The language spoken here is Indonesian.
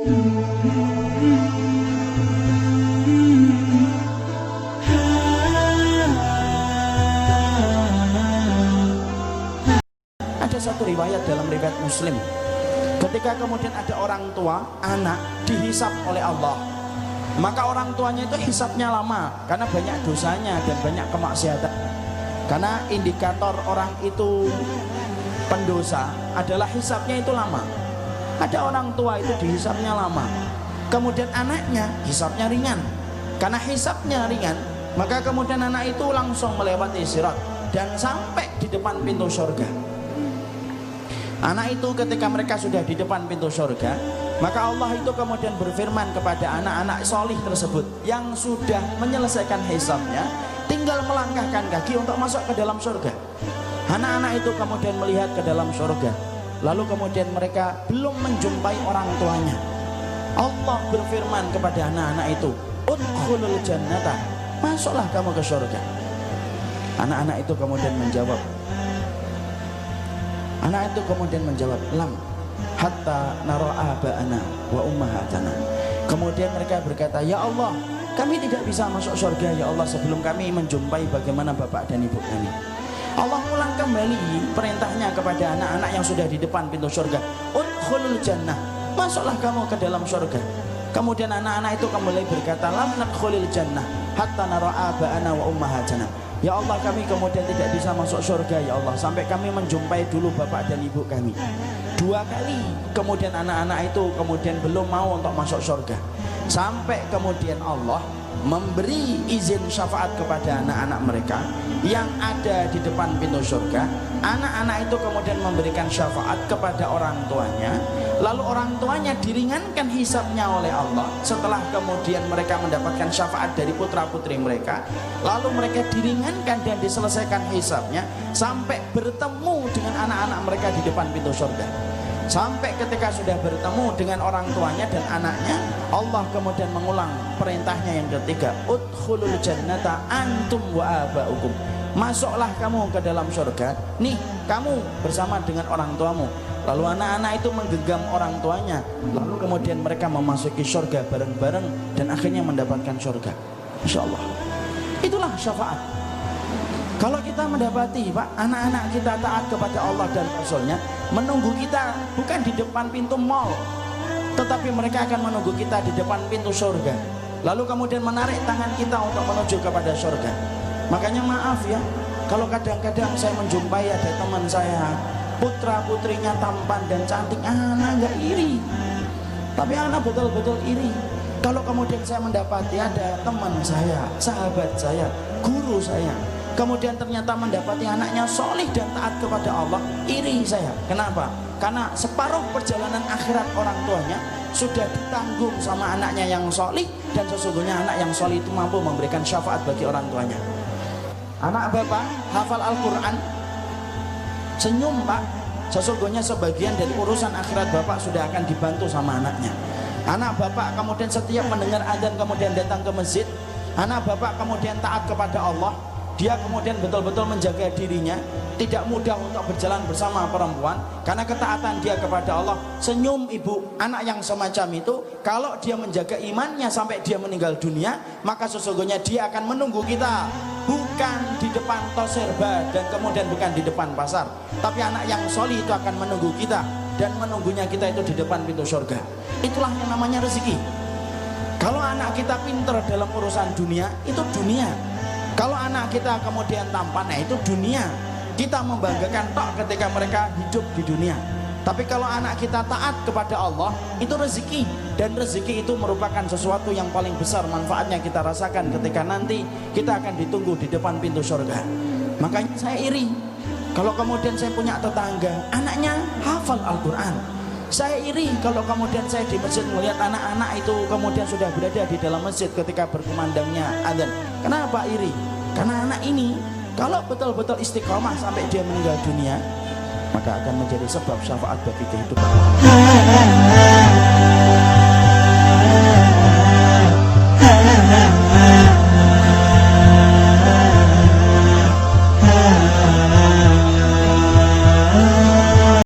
Ada satu riwayat dalam riwayat Muslim, ketika kemudian ada orang tua, anak dihisap oleh Allah, maka orang tuanya itu hisapnya lama karena banyak dosanya dan banyak kemaksiatan. Karena indikator orang itu pendosa adalah hisapnya itu lama. Ada orang tua itu dihisapnya lama, kemudian anaknya hisapnya ringan. Karena hisapnya ringan, maka kemudian anak itu langsung melewati sirat dan sampai di depan pintu surga. Anak itu ketika mereka sudah di depan pintu surga, maka Allah itu kemudian berfirman kepada anak-anak solih tersebut yang sudah menyelesaikan hisabnya, tinggal melangkahkan kaki untuk masuk ke dalam surga. Anak-anak itu kemudian melihat ke dalam surga, lalu kemudian mereka belum menjumpai orang tuanya. Allah berfirman kepada anak-anak itu, udkhulul jannata, masuklah kamu ke surga. Anak-anak itu kemudian menjawab, lam hatta nara aba'ana wa ummahatana. Kemudian mereka berkata, ya Allah, kami tidak bisa masuk surga ya Allah sebelum kami menjumpai bagaimana bapak dan ibu kami. Allah ulang kembali perintahnya kepada anak-anak yang sudah di depan pintu surga, udkhulul jannah, masuklah kamu ke dalam surga. Kemudian anak-anak itu kembali berkata, lam nadkhulil jannah hatta nara aba'ana wa ummahatana. Ya Allah, kami kemudian tidak bisa masuk surga ya Allah sampai kami menjumpai dulu bapak dan ibu kami. 2 kali kemudian anak-anak itu kemudian belum mau untuk masuk surga, sampai kemudian Allah memberi izin syafaat kepada anak-anak mereka yang ada di depan pintu surga. Anak-anak itu kemudian memberikan syafaat kepada orang tuanya, lalu orang tuanya diringankan hisabnya oleh Allah. Setelah kemudian mereka mendapatkan syafaat dari putra-putri mereka, lalu mereka diringankan dan diselesaikan hisabnya sampai bertemu dengan anak-anak mereka di depan pintu surga. Sampai ketika sudah bertemu dengan orang tuanya dan anaknya, Allah kemudian mengulang perintahnya yang ketiga, udkhulul jannata antum wa aba'ukum, masuklah kamu ke dalam surga, nih kamu bersama dengan orang tuamu. Lalu anak-anak itu menggenggam orang tuanya, lalu kemudian mereka memasuki surga bareng-bareng dan akhirnya mendapatkan surga. Insya Allah. Itulah syafaat. Kalau kita mendapati Pak, anak-anak kita taat kepada Allah dan Rasulnya, menunggu kita bukan di depan pintu mall, tetapi mereka akan menunggu kita di depan pintu surga, lalu kemudian menarik tangan kita untuk menuju kepada surga. Makanya maaf ya, kalau kadang-kadang saya menjumpai ada teman saya, putra putrinya tampan dan cantik, anak nggak iri, tapi anak betul-betul iri. Kalau kemudian saya mendapati ada teman saya, sahabat saya, guru saya, kemudian ternyata mendapati anaknya solih dan taat kepada Allah, iri saya. Kenapa? Karena separuh perjalanan akhirat orang tuanya sudah ditanggung sama anaknya yang solih, dan sesungguhnya anak yang solih itu mampu memberikan syafaat bagi orang tuanya. Anak bapak hafal Al-Quran, senyum Pak, sesungguhnya sebagian dari urusan akhirat bapak sudah akan dibantu sama anaknya. Anak bapak kemudian setiap mendengar adzan kemudian datang ke masjid, anak bapak kemudian taat kepada Allah, dia kemudian betul-betul menjaga dirinya, tidak mudah untuk berjalan bersama perempuan karena ketaatan dia kepada Allah. Senyum ibu, anak yang semacam itu kalau dia menjaga imannya sampai dia meninggal dunia, maka sesungguhnya dia akan menunggu kita bukan di depan toserba dan kemudian bukan di depan pasar, tapi anak yang solih itu akan menunggu kita dan menunggunya kita itu di depan pintu surga. Itulah yang namanya rezeki. Kalau anak kita pinter dalam urusan dunia, itu dunia. Kalau anak kita kemudian tampan, nah itu dunia. Kita membanggakan tok ketika mereka hidup di dunia. Tapi kalau anak kita taat kepada Allah, itu rezeki. Dan rezeki itu merupakan sesuatu yang paling besar manfaatnya kita rasakan ketika nanti kita akan ditunggu di depan pintu surga. Makanya saya iri kalau kemudian saya punya tetangga, anaknya hafal Al-Quran. Saya iri kalau kemudian saya di masjid melihat anak-anak itu kemudian sudah berada di dalam masjid ketika berkumandangnya adzan. Kenapa iri? Karena anak ini kalau betul-betul istiqomah sampai dia meninggal dunia, maka akan menjadi sebab syafaat bagi kehidupan.